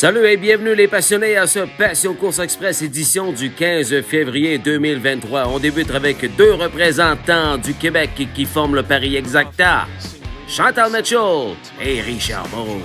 Salut et bienvenue les passionnés à ce Passion Course Express édition du 15 février 2023. On débute avec deux représentants du Québec qui forment le pari exacta. Chantal Mitchell et Richard Moreau.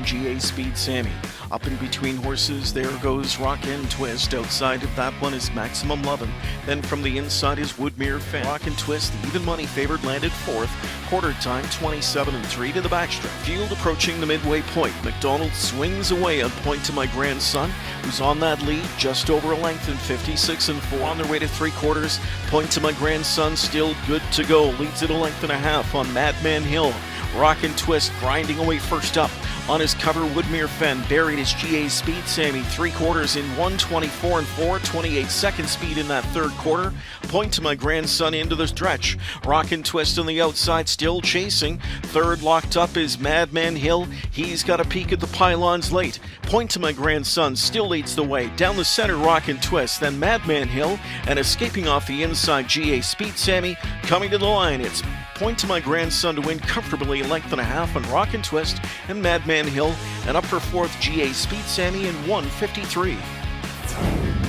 GA Speed Sammy. Up in between horses, there goes Rock and Twist. Outside of that one is Maximum Lovin'. Then from the inside is Woodmere Fan. Rock and Twist, the even money favored, landed fourth. Quarter time, 27-3 to the backstretch. Field approaching the midway point. McDonald swings away on Point to My Grandson, who's on that lead just over a length in 56-4. On their way to three quarters, Point to My Grandson still good to go. Leads it a length and a half on Madman Hill. Rock and Twist grinding away first up. On his cover, Woodmere Fen buried his GA Speed Sammy. Three quarters in 1:24-4, 28-second speed in that third quarter. Point to My Grandson into the stretch. Rock and Twist on the outside, still chasing. Third locked up is Madman Hill. He's got a peek at the pylons late. Point to My Grandson still leads the way. Down the center, Rock and Twist, then Madman Hill, and escaping off the inside, GA Speed Sammy. Coming to the line, it's Point to My Grandson to win comfortably, length and a half on Rock and Twist and Madman Hill, and up for fourth, GA Speed Sammy in 1:53.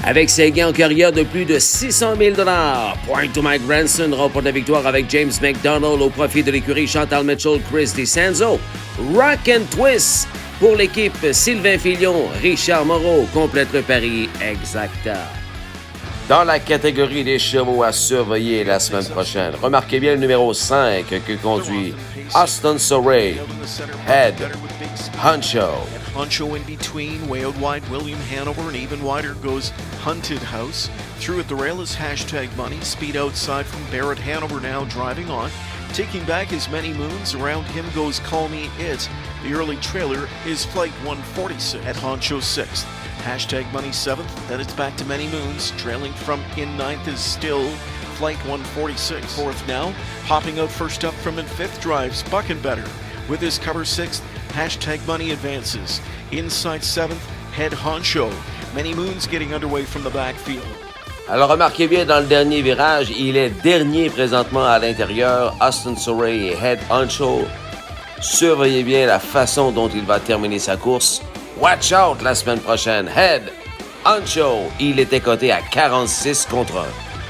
Avec ses gains en carrière de plus de 600 000 $, Point to My Grandson remporte la victoire avec James McDonald au profit de l'écurie Chantal Mitchell, Chris DiSanzo. Rock and Twist pour l'équipe Sylvain Filion, Richard Moreau complète le pari exacta. Dans la catégorie des chevaux à surveiller la semaine prochaine, remarquez bien le numéro 5 que conduit Austin Sorey, Head Honcho. Honcho in between, way out wide, William Hanover, and even wider goes Hunted House. Through at the rail is Hashtag Money. Speed outside from Barrett Hanover now driving on. Taking back his many moons, around him goes Call Me It. The early trailer is Flight 146 at Honcho 6th. Hashtag Money 7th, then it's back to Many Moons. Trailing from in 9th is still Flight 146. 4th now, hopping out first up from in 5th drives Buckenbetter. With his cover 6th, Hashtag Money advances. Inside 7th, Head Honcho. Many Moons getting underway from the backfield. Alors remarquez bien dans le dernier virage, il est dernier présentement à l'intérieur, Austin Sorey et Head Honcho. Surveillez bien la façon dont il va terminer sa course. Watch out la semaine prochaine. Head Honcho, il était coté à 46 contre 1.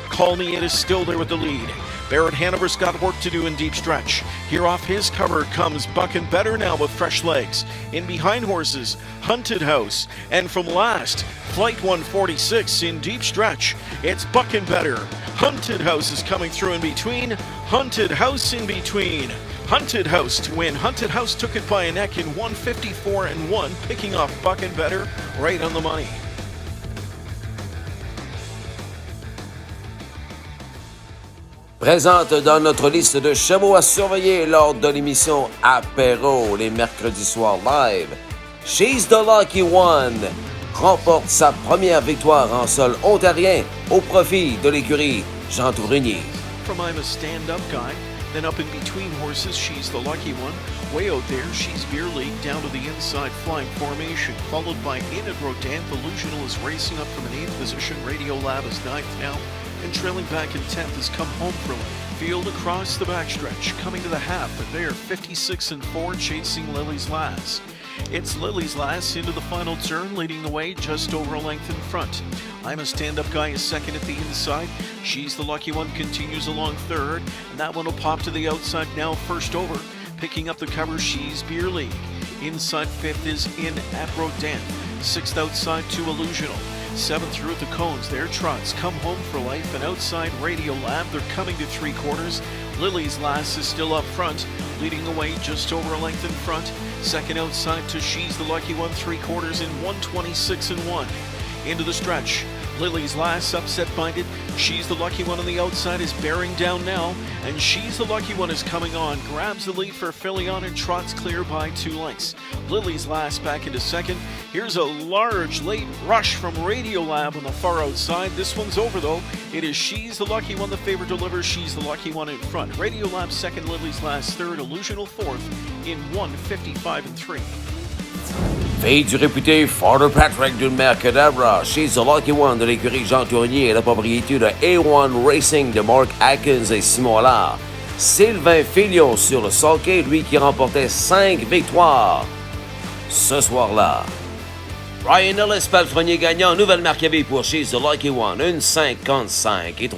Call Me It is still there with the lead. Barrett Hanover's got work to do in deep stretch. Here off his cover comes Buckenbetter now with fresh legs. In behind horses, Hunted House. And from last, Flight 146 in deep stretch. It's Buckenbetter. Hunted House is coming through in between. Hunted House in between. Hunted House to win. Hunted House took it by a neck in 1:54-1, picking off Buckenbetter right on the money. Présente dans notre liste de chevaux à surveiller lors de l'émission Apéro les mercredis soirs live. She's the Lucky One remporte sa première victoire en sol ontarien au profit de l'écurie Jean Tourigny. From I'm a stand-up guy. Then up in between horses, She's the Lucky One. Way out there, she's Beer League down to the inside flying formation. Followed by Enid Rodin. Illusional is racing up from an 8th position. Radio Lab is 9th now. And trailing back in 10th has Come Home for Life. Field across the backstretch. Coming to the half, but they are 56-4 chasing Lily's Lass. It's Lily's Lass into the final turn, leading the way just over a length in front. I'm a stand-up guy is second at the inside. She's the Lucky One continues along third, and that one will pop to the outside now first over. Picking up the cover, She's Beer League. Inside 5th is In at Rodin. 6th outside to Illusional. 7th through at the cones, there trots Come Home for Life, and outside Radio Lab. They're coming to three quarters. Lily's Lass is still up front, leading the way just over a length in front. Second outside to She's the Lucky One, three quarters in 1:26-1. Into the stretch. Lily's Lass upset-minded. She's the Lucky One on the outside is bearing down now, and She's the Lucky One is coming on. Grabs the lead for Philion and trots clear by 2 lengths. Lily's Lass back into second. Here's a large late rush from Radio Lab on the far outside. This one's over though. It is She's the Lucky One, the favorite delivers. She's the Lucky One in front. Radio Lab second, Lily's Lass third, Illusional fourth in 1:55-3. Fille du réputé Father Patrick d'une mère cadavre, She's the Lucky One de l'écurie Jean Tourigny et la propriété de A1 Racing de Mark Atkins et Simon Allard. Sylvain Filion sur le sulky, lui qui remportait 5 victoires. ce soir-là. Ryan Ellis, palefrenier gagnant, nouvelle marque à vie pour She's the Lucky One, 1,55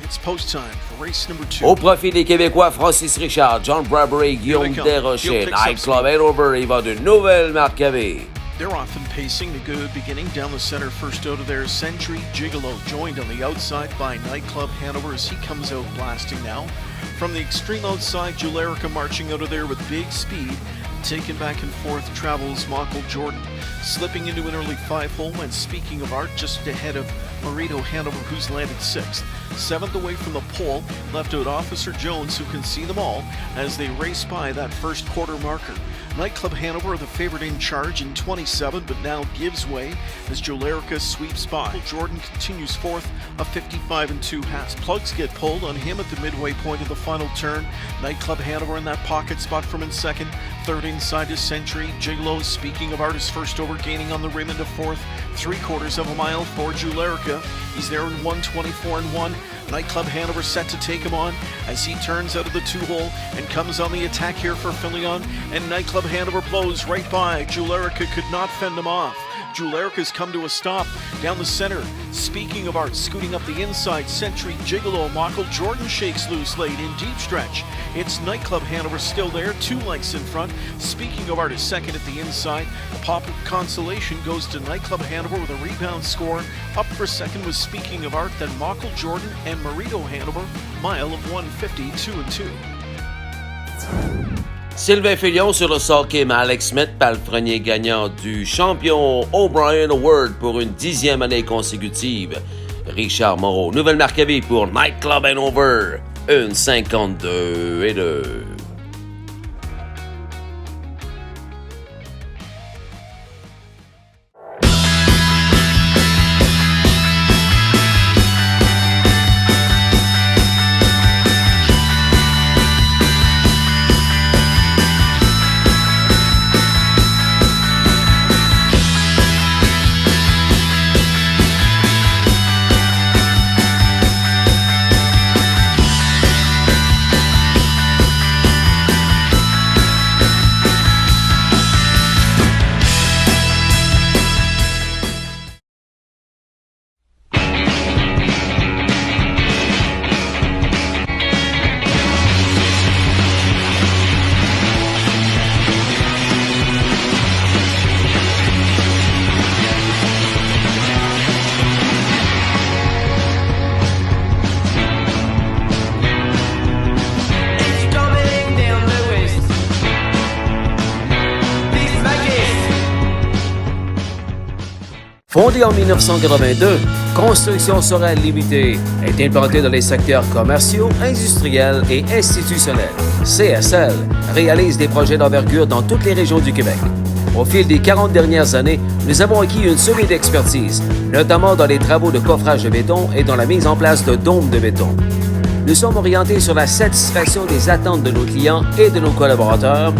It's post time for race number 2. Au profit des Québécois, Francis Richard, John Bradbury, Guillaume Desrochers, Nightclub Hanover, il va de nouvelles marques à vie. They're often pacing the good beginning down the center. First out of there, Century Gigolo, joined on the outside by Nightclub Hanover as he comes out blasting now. From the extreme outside, Julerica marching out of there with big speed. Taken back and forth travels Michael Jordan, slipping into an early 5-hole, and speaking of art, just ahead of Marito Hanover, who's landed 6th. 7th away from the pole, left out Officer Jones, who can see them all as they race by that first quarter marker. Nightclub Hanover, the favorite in charge in 27, but now gives way as Julerica sweeps by. Jordan continues 4th, a 55-2 pass. Plugs get pulled on him at the midway point of the final turn. Nightclub Hanover in that pocket spot from in 2nd. 3rd inside to Century. Gigolo, speaking of artists, first over, gaining on the rim into 4th. 3/4 of a mile for Julerica. He's there in 1:24.1. Nightclub Hanover set to take him on as he turns out of the 2-hole and comes on the attack here for Filion. And Nightclub Hanover blows right by. Julerica could not fend him off. Julerica's come to a stop down the center. Speaking of art, scooting up the inside, Century Gigolo, Michael Jordan shakes loose late in deep stretch. It's Nightclub Hanover still there, 2 lengths in front. Speaking of art is second at the inside. The pop of consolation goes to Nightclub Hanover with a rebound score. Up for second was Speaking of Art, then Michael Jordan and Marito Hanover, mile of 1:52.2. Sylvain Filion sur le sulky, Alex Smith, palefrenier gagnant du champion O'Brien Award pour une 10e année consécutive. Richard Moreau, nouvelle marque à vie pour Nightclub Hanover, 1,52 Fondée en 1982, Construction Sorel Limitée est implantée dans les secteurs commerciaux, industriels et institutionnels. CSL réalise des projets d'envergure dans toutes les régions du Québec. Au fil des 40 dernières années, nous avons acquis une solide expertise, notamment dans les travaux de coffrage de béton et dans la mise en place de dômes de béton. Nous sommes orientés sur la satisfaction des attentes de nos clients et de nos collaborateurs,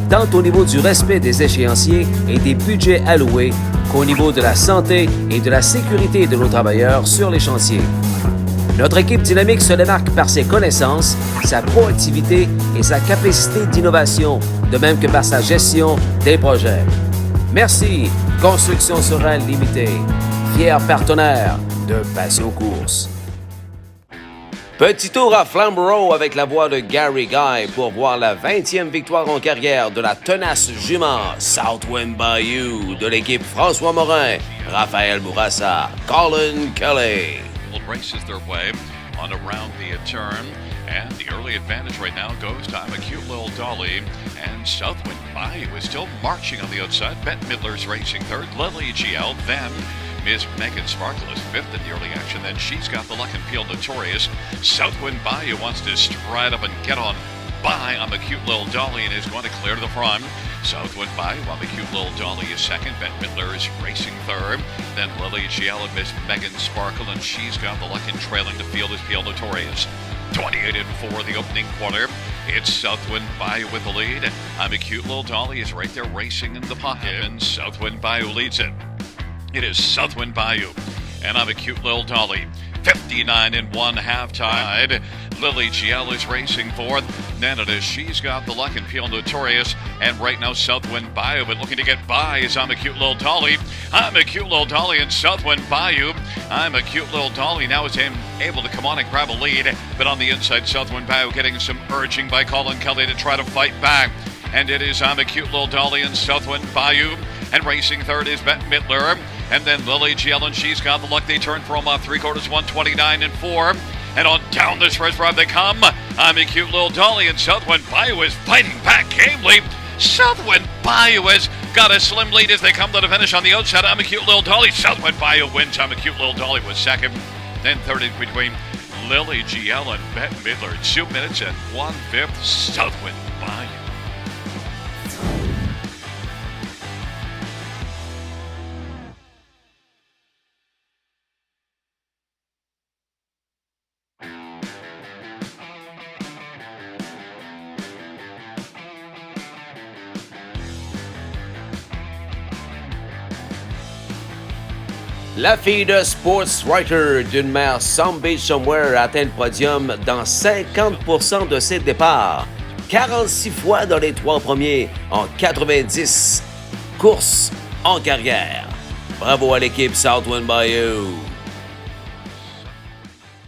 tant au niveau du respect des échéanciers et des budgets alloués qu'au niveau de la santé et de la sécurité de nos travailleurs sur les chantiers. Notre équipe dynamique se démarque par ses connaissances, sa proactivité et sa capacité d'innovation, de même que par sa gestion des projets. Merci, Construction Sorel Limitée, fier partenaire de Passion Course. Petit tour à Flamborough avec la voix de Gary Guy pour voir la 20e victoire en carrière de la tenace jument Southwind Bayou de l'équipe François Morin, Raphaël Bourassa, Colin Kelly. Races their way on around the turn, and the early advantage right now goes to I'm a Cute Little Dolly, and Southwind Bayou is still marching on the outside. Bette Midler's racing third, Lily GL, then Miss Megan Sparkle is fifth in the early action. Then she's got the Luck and Peel Notorious. Southwind Bayou wants to stride up and get on by on the Cute Little Dolly and is going to clear to the front. Southwind Bayou on the Cute Little Dolly is second. Bette Midler is racing third. Then Lily GL and Miss Megan Sparkle, and she's got the Luck and trailing the field is Peel Notorious. 28 and 4 the opening quarter. It's Southwind Bayou with the lead. I'm a Cute Little Dolly is right there racing in the pocket, and Southwind Bayou leads it. It is Southwind Bayou, and I'm a Cute Little Dolly. 59 and 1 half-tide. Lily GL is racing fourth. Then it is She's Got the Luck and Peel Notorious. And right now, Southwind Bayou, but looking to get by is I'm a Cute Little Dolly. I'm a Cute Little Dolly and Southwind Bayou. I'm a Cute Little Dolly now is able to come on and grab a lead. But on the inside, Southwind Bayou getting some urging by Colin Kelly to try to fight back. And it is I'm a Cute Little Dolly and Southwind Bayou. And racing third is Bette Midler. And then Lily GL and She's Got the Luck. They turn for them off 3/4, 129 and 4. And on down this reservoir they come. I'm a Cute Little Dolly and Southwind Bayou is fighting back gamely. Southwind Bayou has got a slim lead as they come to the finish on the outside. I'm a Cute Little Dolly. Southwind Bayou wins. I'm a Cute Little Dolly was second. Then third is between Lily GL and Bette Midler. 2 minutes and 1/5. Southwind Bayou. La fille de sportswriter d'une mère Some Beach Somewhere atteint le podium dans 50% de ses départs. 46 fois dans les 3 premiers en 90 courses en carrière. Bravo à l'équipe Southwind Bayou.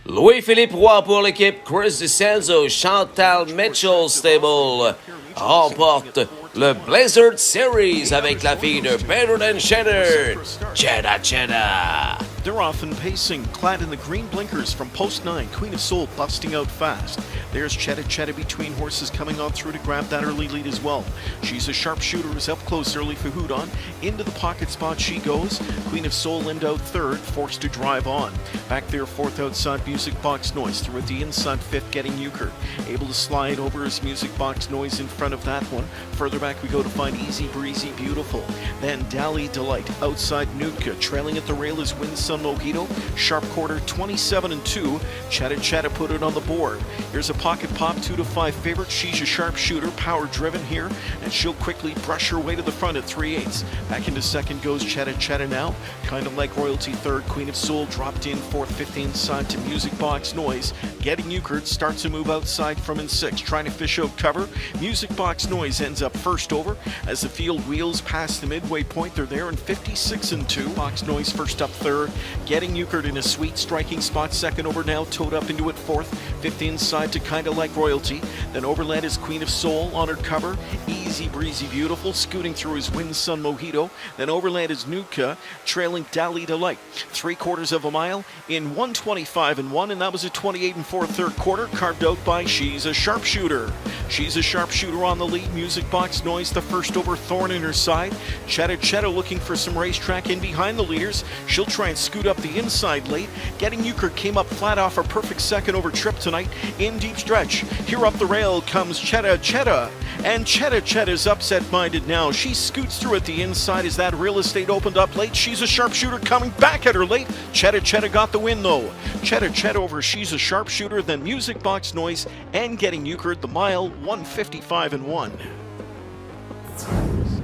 Louis-Philippe Roy pour l'équipe Chris DeSanzo, Chantal Mitchell Stable remporte le Blizzard Series avec la fille de Better Than Cheddar, Cheddar Cheddar. They're often pacing, clad in the green blinkers from post 9. Queen of Soul busting out fast. There's Cheddar Cheddar between horses coming on through to grab that early lead as well. She's a Sharpshooter, is up close early for Houdon. Into the pocket spot she goes. Queen of Soul end out third, forced to drive on. Back there, fourth outside Music Box Noise. Through at the inside fifth, getting Euchre. Able to slide over his Music Box Noise in front of that one. Further back we go to find Easy Breezy Beautiful. Then Dally Delight outside Nutka. Trailing at the rail is Win Sun Mojito. Sharp quarter 27 and 2. Chatta Chatta put it on the board. Here's a pocket pop 2 to 5 favorite. She's a Sharpshooter, power driven here, and she'll quickly brush her way to the front at 3/8. Back into second goes Chatta Chatta now. Kind of like Royalty third. Queen of Soul dropped in fourth, 5th inside to Music Box Noise. Getting Euchre starts a move outside from in 6, trying to fish out cover. Music Box Noise ends up first over as the field wheels past the midway point. They're there in 56 and 2. Box Noise first up third. Getting Euchre in a sweet striking spot. Second over now, towed up into it fourth. 5th inside to Kinda Like Royalty. Then overland is Queen of Soul on her cover. Easy Breezy Beautiful scooting through his Win Sun Mojito. Then overland is Nuka trailing Dally Delight. 3/4 of a mile in 1:25 and 1, and that was a 28 and 4 third quarter, carved out by She's a Sharpshooter. She's a Sharpshooter on the lead. Music Box Noise the first over, Thorn in her side. Cheddar Cheddar looking for some racetrack in behind the leaders. She'll try and scoot up the inside late. Getting Euchre came up flat off a perfect second over trip tonight in deep stretch. Here up the rail comes Cheddar Cheddar, and Cheddar Cheddar's upset-minded now. She scoots through at the inside as that real estate opened up late. She's a Sharpshooter coming back at her late. Cheddar Cheddar got the win though. Cheddar Cheddar over She's a Sharpshooter, then Music Box Noise, and Getting Euchre the mile 1:55 and 1.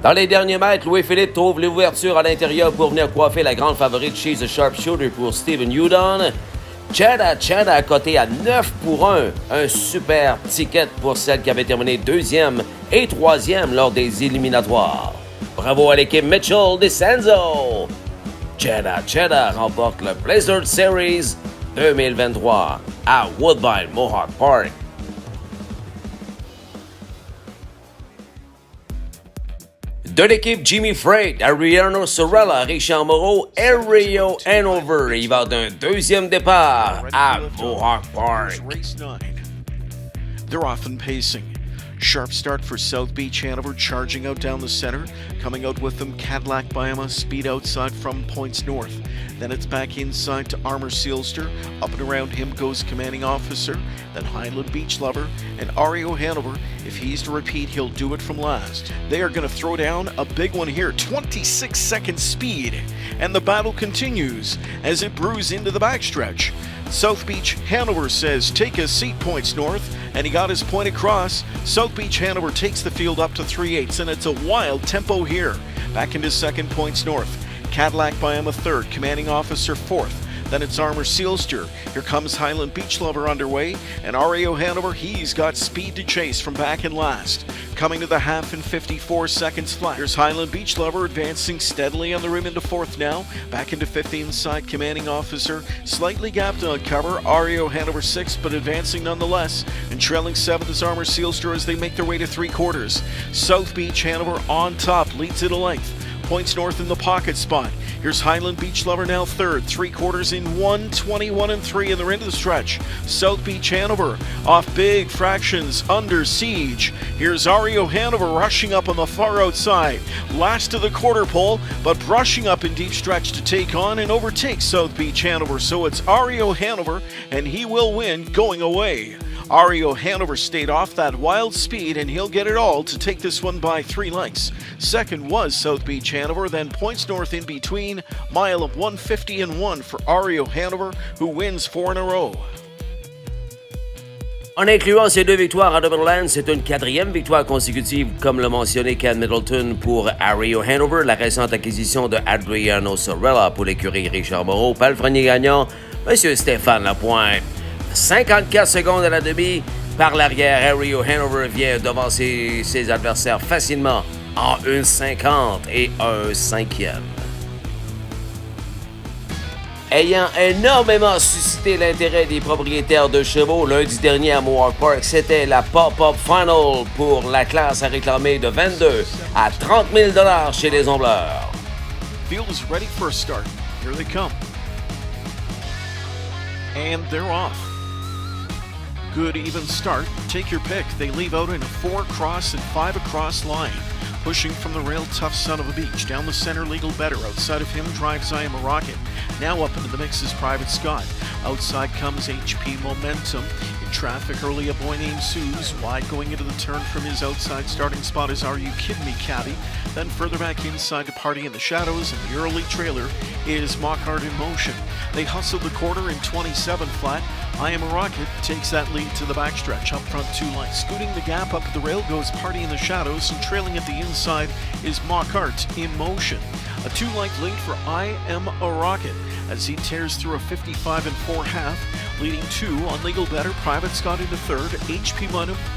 Dans les derniers mètres, Louis-Philippe trouve l'ouverture à l'intérieur pour venir coiffer la grande favorite She's a Sharpshooter pour Stephen Houdon. Cheddar Cheddar coté à 9 pour 1. Un super ticket pour celle qui avait terminé 2e et 3e lors des éliminatoires. Bravo à l'équipe Mitchell DeSanzo. Cheddar Cheddar remporte le Blizzard Series 2023 à Woodbine Mohawk Park. De l'équipe Jimmy Freight, Ariano Sorella, Richard Moreau et Rio Hanover. Il va d'un 2e départ à Mohawk Park. Race 9. They're often pacing. Sharp start for South Beach Hanover, charging out down the center. Coming out with them, Cadillac Bioma, speed outside from points north. Then it's back inside to Armor Sealster. Up and around him goes Commanding Officer, then Highland Beach Lover, and Ario Hanover. If he's to repeat, he'll do it from last. They are going to throw down a big one here, 26-second speed. And the battle continues as it brews into the backstretch. South Beach Hanover says, take a seat, points north, and he got his point across. South Beach Hanover takes the field up to 3/8, and it's a wild tempo here. Back into second, points north. Cadillac Bioma third, Commanding Officer fourth. Then it's Armour Sealster. Here comes Highland Beach Lover underway, and REO Hanover, he's got speed to chase from back in last. Coming to the half in 54 seconds flat. Here's Highland Beach Lover advancing steadily on the rim into fourth now. Back into fifth inside Commanding Officer. Slightly gapped on cover. REO Hanover sixth, but advancing nonetheless. And trailing seventh is Armour Sealster as they make their way to three quarters. South Beach Hanover on top, leads it a length. Points north in the pocket spot. Here's Highland Beach Lover now third. Three quarters in 1:21 and 3 in the end of the stretch. South Beach Hanover off big fractions under siege. Here's REO Hanover rushing up on the far outside. Last of the quarter pole, but brushing up in deep stretch to take on and overtake South Beach Hanover. So it's REO Hanover, and he will win going away. REO Hanover stayed off that wild speed, and he'll get it all to take this one by 3 lengths. Second was South Beach Hanover, then points north in between, mile of 150 and 1 for REO Hanover, who wins 4 in a row. En incluant ces deux victoires à Double-Land, c'est une quatrième victoire consécutive, comme l'a mentionné Ken Middleton pour REO Hanover, la récente acquisition de Adriano Sorella pour l'écurie Richard Moreau. Palefrenier gagnant, M. Stéphane Lapointe. 54 secondes à la demi. Par l'arrière, REO Hanover vient devancer ses adversaires facilement en 1,50 et 1/5e. Ayant énormément suscité l'intérêt des propriétaires de chevaux lundi dernier à Mohawk Park, c'était la Pop-Up Final pour la classe à réclamer de 22 à 30 000 $ chez les Ombleurs. Field is ready for a start. Here they come. And they're off. Good even start. Take your pick. They leave out in a 4 across and 5 across line. Pushing from the rail, tough son of a beach. Down the center, Legal Better. Outside of him drives I Am a Rocket. Now up into the mix is Private Scott. Outside comes HP Momentum. In traffic early, a boy named Suze. Wide going into the turn from his outside starting spot is Are You Kidding Me, Cabby? Then further back inside to Party in the Shadows, and the early trailer is Mockhart in Motion. They hustle the quarter in 27 flat. I Am a Rocket takes that lead to the backstretch. Up front 2 lengths. Scooting the gap up the rail goes Party in the Shadows, and trailing at the inside is Mockhart in Motion. A 2-length lead for I Am a Rocket as he tears through a 55 and 4 half, leading 2 on Legal Better. Private Scott into third. HP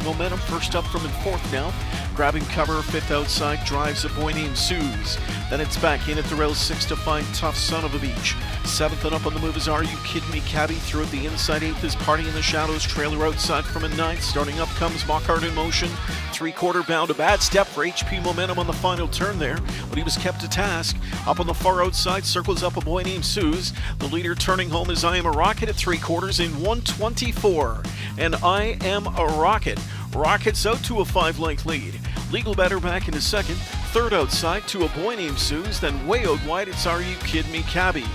Momentum first up from in fourth now. Grabbing cover, fifth outside, drives a boy named Suze. Then it's back in at the rail, 6 to find Tough Son of a Beach. Seventh and up on the move is Are You Kidding Me, Cabby? Through at the inside, eighth is Party in the Shadows. Trailer outside from a ninth. Starting up comes Mockhart in Motion. 3/4 bound. A bad step for HP Momentum on the final turn there, but he was kept to task. Up on the far outside, circles up a boy named Suze. The leader turning home is I Am a Rocket at 3/4 in 1:24. And I Am a Rocket rockets out to a 5-length lead. Legal Better back into second. Third outside to a boy named Suze. Then way out wide, it's Are You Kidding Me, Cabby?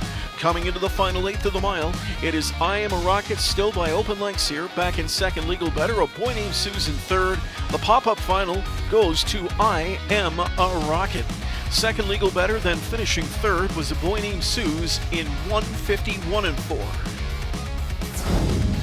Coming into the final eighth of the mile, it is I Am a Rocket still by open lengths here. Back in second, Legal Better, a boy named Suze in third. The pop-up final goes to I Am a Rocket. Second, Legal Better, then finishing third was a boy named Suze in 1:51 and 4.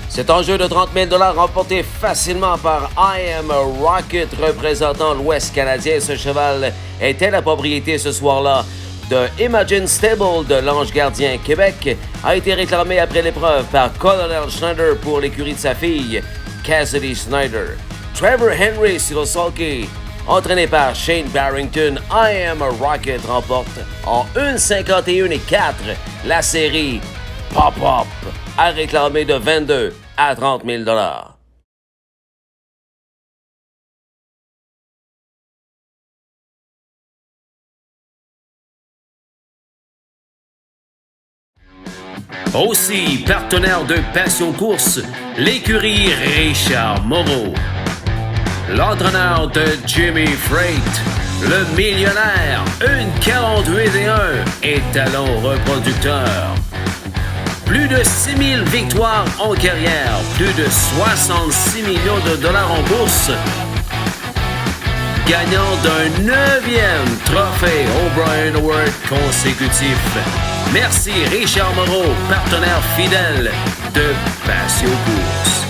Cet enjeu de 30 000 $ remporté facilement par I Am a Rocket représentant l'Ouest canadien. Ce cheval était la propriété ce soir-là de Imagine Stable de l'Ange Gardien Québec, a été réclamé après l'épreuve par Colonel Schneider pour l'écurie de sa fille, Cassidy Snyder. Trevor Henry sur le sulky, entraîné par Shane Barrington, I Am a Rocket remporte en 1:51 et 4 la série Pop-Up, à réclamer de 22 à 30 000 $. Aussi, partenaire de Passion Course, l'écurie Richard Moreau. L'entraîneur de Jimmy Freight, le millionnaire, une 48-1 et talon reproducteur. Plus de 6 000 victoires en carrière, plus de 66 millions de $ en bourse. Gagnant d'un 9e trophée O'Brien Award consécutif. Merci Richard Moreau, partenaire fidèle de Passion Course.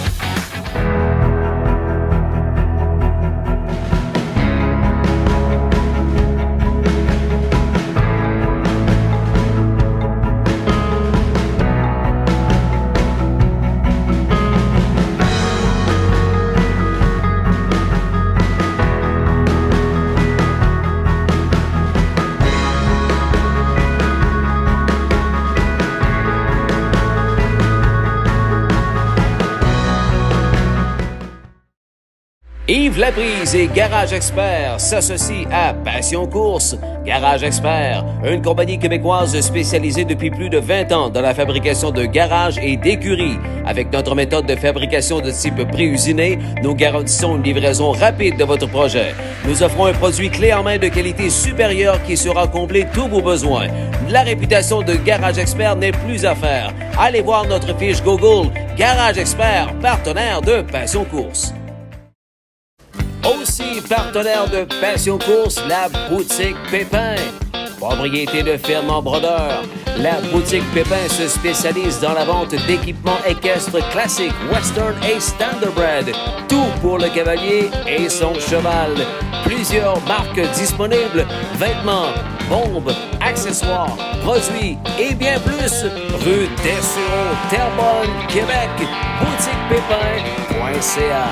Yves Laprise et Garage Expert s'associent à Passion Course. Garage Expert, une compagnie québécoise spécialisée depuis plus de 20 ans dans la fabrication de garages et d'écuries. Avec notre méthode de fabrication de type pré-usiné, nous garantissons une livraison rapide de votre projet. Nous offrons un produit clé en main de qualité supérieure qui saura combler tous vos besoins. La réputation de Garage Expert n'est plus à faire. Allez voir notre fiche Google Garage Expert, partenaire de Passion Course. Aussi partenaire de Passion Course, la boutique Pépin. Propriété de firme en brodeur, la boutique Pépin se spécialise dans la vente d'équipements équestres classiques, western et standardbred. Tout pour le cavalier et son cheval. Plusieurs marques disponibles, vêtements, bombes, accessoires, produits et bien plus. Rue Dessureau, Terrebonne, Québec. boutiquepépin.ca.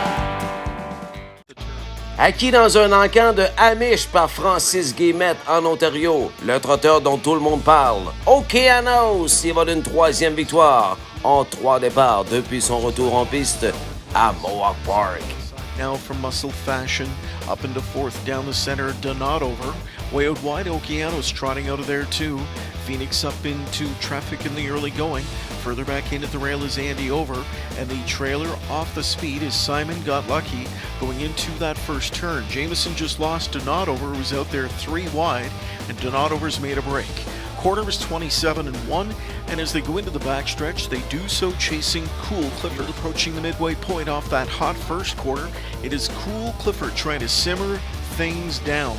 Acquis dans un encan de Amish par Francis Guillemette en Ontario, le trotteur dont tout le monde parle. Okeanos y va d'une 3e victoire en 3 départs depuis son retour en piste à Mohawk Park. Now from Muscle Fashion, up into 4th, down the center, Donadover. Way out wide, Okeanos trotting out of there too. Phoenix up into traffic in the early going. Further back into the rail is Andy Over, and the trailer off the speed is Simon Got Lucky going into that first turn. Jameson just lost Donadover, who was out there 3 wide, and Donadover's made a break. Quarter is 27-1, and as they go into the backstretch, they do so chasing Cool Clifford. Approaching the midway point off that hot first quarter, it is Cool Clifford trying to simmer things down.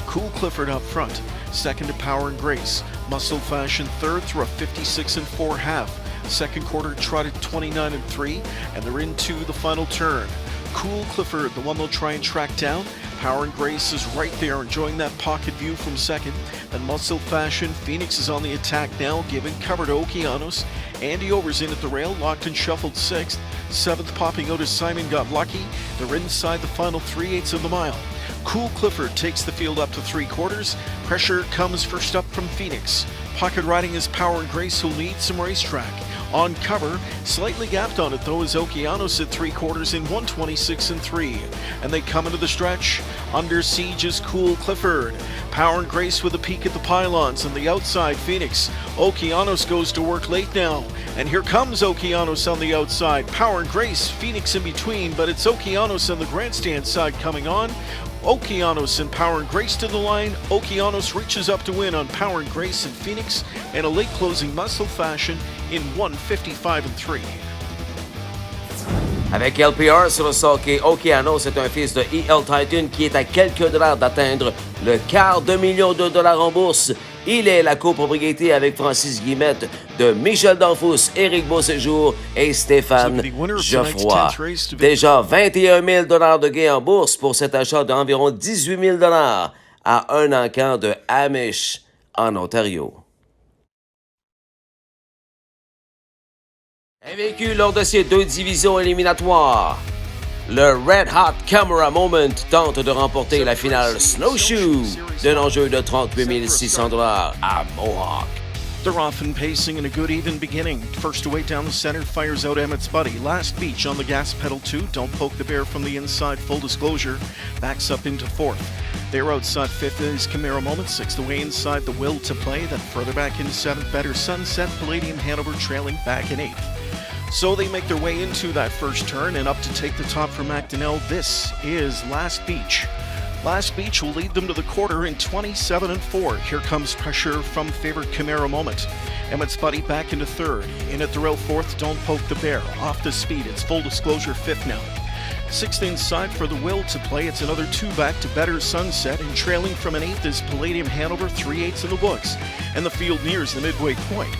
Cool Clifford up front, second to Power and Grace. Muscle Fashion third through a 56-4 half. Second quarter trotted 29-3, and they're into the final turn. Cool Clifford, the one they'll try and track down. Power and Grace is right there, enjoying that pocket view from second. Then Muscle Fashion, Phoenix is on the attack now, giving cover to Okeanos. Andy Over's in at the rail, locked and shuffled 6th. 7th popping out as Simon Got Lucky. They're inside the final 3/8 of the mile. Cool Clifford takes the field up to 3/4. Pressure comes first up from Phoenix. Pocket riding is Power and Grace, who leads some racetrack. On cover, slightly gapped on it though, is Okeanos at 3/4 in 126-3. And they come into the stretch. Under siege is Cool Clifford. Power and Grace with a peek at the pylons on the outside. Phoenix. Okeanos goes to work late now. And here comes Okeanos on the outside. Power and Grace, Phoenix in between, but it's Okeanos on the grandstand side coming on. Okeanos and Power and Grace to the line. Okeanos reaches up to win on Power and Grace and Phoenix, and a late closing Muscle Fashion in 155-3. Avec LPR sur le sulky, Okeanos est un fils de E.L. Titan qui est à quelques dollars d'atteindre le $250,000 en bourse. Il est la copropriété avec Francis Guillemette de Michel Danfous, Éric Beauséjour et Stéphane Geoffroy. Déjà 21 000 $ de gains en bourse pour cet achat d'environ 18 000 $ à un encan de Amish en Ontario. Invaincu lors de ces 2 divisions éliminatoires, le Red Hot Camera Moment tente de remporter la finale Snowshoe d'un enjeu de 38 600 $ à Mohawk. They're off and pacing in a good even beginning. First away down the center, fires out Emmett's Buddy. Last beach on the gas pedal too. Don't poke the bear from the inside, full disclosure. Backs up into 4th. They're outside 5th is Camaro Moment. 6th away inside the Will to Play. Then further back into 7th, Better Sunset. Palladium Hanover trailing back in 8th. So they make their way into that first turn, and up to take the top for McDonnell, this is Last Beach. Last Beach will lead them to the quarter in 27-4. Here comes pressure from favored Camaro Moment. Emmett's Buddy back into 3rd. In at the rail 4th, Don't Poke the Bear. Off the speed, it's Full Disclosure 5th now. 6th inside for the Will to Play. It's another 2 back to Better Sunset, and trailing from an 8th is Palladium Hanover, 3/8 in the books. And the field nears the midway point.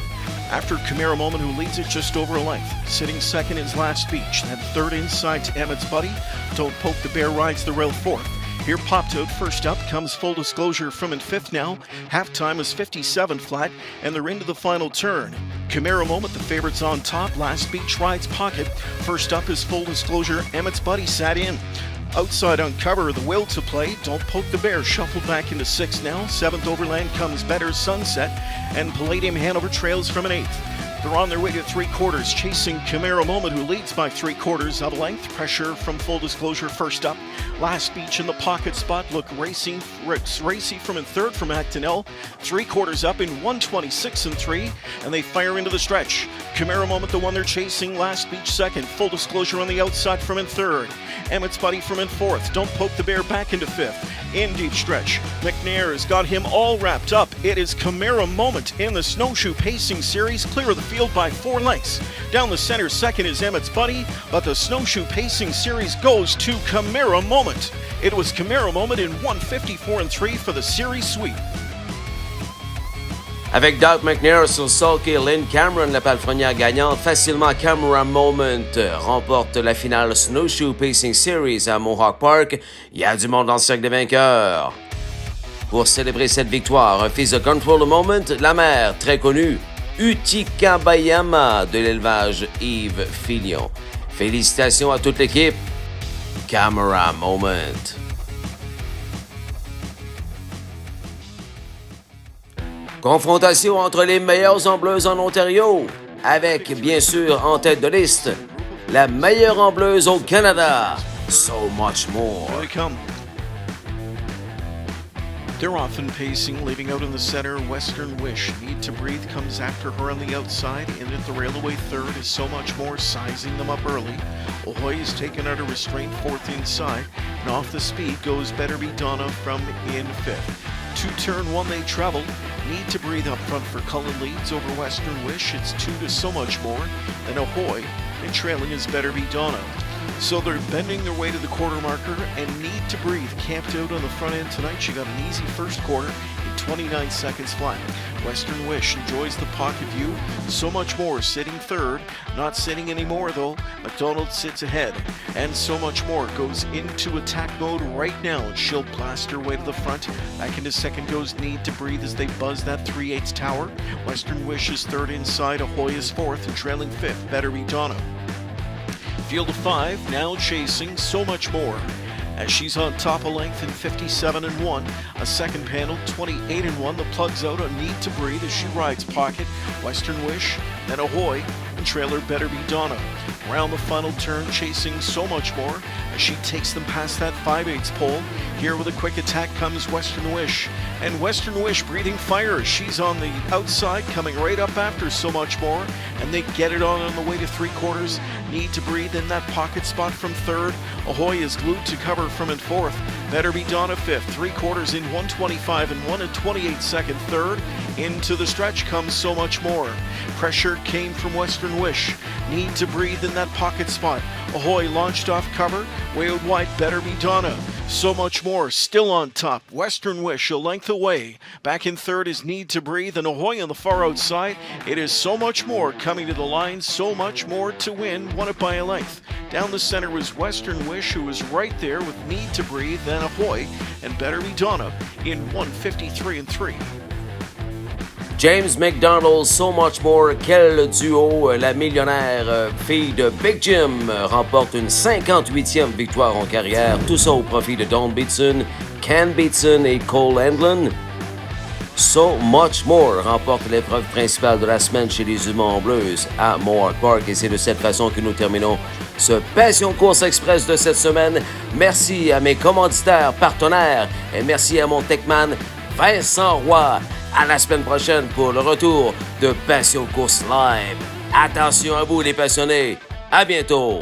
After Camaro Moment, who leads it just over a length. Sitting second is Last Beach. Then 3rd inside to Emmett's Buddy. Don't Poke the Bear rides the rail 4th. Here popped out first up comes Full Disclosure from in 5th now. Halftime is 57 flat, and they're into the final turn. Camaro Moment, the favorites on top. Last Beach rides Pocket. First up is Full Disclosure. Emmett's Buddy sat in. Outside on cover, the Will to Play. Don't Poke the Bear shuffled back into 6th now. 7th Overland comes Better Sunset, and Palladium Hanover trails from an 8th. They're on their way to three-quarters, chasing Chimera Moment, who leads by three-quarters of a length. Pressure from Full Disclosure first up. Last Beach in the pocket spot. Look racy from in third from Actonel. Three-quarters up in 1:26 and 3, and they fire into the stretch. Chimera Moment, the one they're chasing. Last Beach second. Full Disclosure on the outside from in third. Emmett's Buddy from in fourth. Don't Poke the Bear back into fifth. In deep stretch, McNair has got him all wrapped up. It is Chimera Moment in the Snowshoe Pacing Series, clear of the field by 4 lengths. Down the center, second is Emmett's Buddy, but the Snowshoe Pacing Series goes to Chimera Moment. It was Chimera Moment in 1:54 and 3 for the series sweep. Avec Doug McNair sur Sulky et Lynn Cameron, la palefrenière gagnante, facilement Chimera Moment remporte la finale Snowshoe Pacing Series à Mohawk Park. Il y a du monde dans le cercle des vainqueurs. Pour célébrer cette victoire, un fils de Control the Moment, la mère très connue, Utikabayama de l'élevage Yves Filion. Félicitations à toute l'équipe. Chimera Moment. Confrontation entre les meilleures ambleuses en Ontario, avec bien sûr en tête de liste la meilleure ambleuse au Canada, So Much More. Here they come. They're often pacing, leaving out in the center. Western Wish, Need to Breathe, comes after her on the outside. In at the railway third is So Much More, sizing them up early. Ahoy is taken out of restraint fourth inside, and off the speed goes Better Be Donna from in fifth. To turn one they travel. Need to Breathe up front for Cullen leads over Western Wish. It's 2 to So Much More. Then Ahoy, and trailing is Better Be Donna. So they're bending their way to the quarter marker, and Need to Breathe camped out on the front end tonight. She got an easy first quarter in 29 seconds flat. Western Wish enjoys the pocket view. So Much More sitting third. Not sitting anymore though. McDonald sits ahead. And So Much More goes into attack mode right now, and she'll blast her way to the front. Back into second goes Need to Breathe as they buzz that 3/8 tower. Western Wish is third inside. Ahoy is fourth, and trailing fifth, Better Be Donna. Field of 5, now chasing So Much More, as she's on top of length in 57 and 1. A second panel, 28 and 1. The plug's out on Need to Breathe as she rides pocket. Western Wish, then Ahoy, and trailer Better Be Donna. Around the final turn, chasing So Much More as she takes them past that 5/8 pole. Here with a quick attack comes Western Wish, and Western Wish breathing fire as she's on the outside, coming right up after So Much More, and they get it on the way to three-quarters. Need to Breathe in that pocket spot from third. Ahoy is glued to cover from in fourth. Better Be Donna fifth. Three-quarters in 1:25 and 1:28 second third. Into the stretch comes So Much More. Pressure came from Western Wish. Need to Breathe in that pocket spot. Ahoy launched off cover. Way out wide, Better Be Donna. So Much More still on top. Western Wish a length away. Back in third is Need to Breathe, and Ahoy on the far outside. It is So Much More coming to the line. So Much More to win. Won it by a length. Down the center was Western Wish, who was right there with Need to Breathe, then Ahoy, and Better Be Donna in 1:53 and 3. James McDonald, So Much More, quel duo! La millionnaire fille de Big Jim remporte une 58e victoire en carrière, tout ça au profit de Dawn Beatson, Ken Beatson et Cole Handlin. So Much More remporte l'épreuve principale de la semaine chez les Humains en Bleues à Mohawk Park, et c'est de cette façon que nous terminons ce Passion Course Express de cette semaine. Merci à mes commanditaires, partenaires, et merci à mon techman Vincent Roy. À la semaine prochaine pour le retour de Passion Course Live. Attention à vous les passionnés. À bientôt.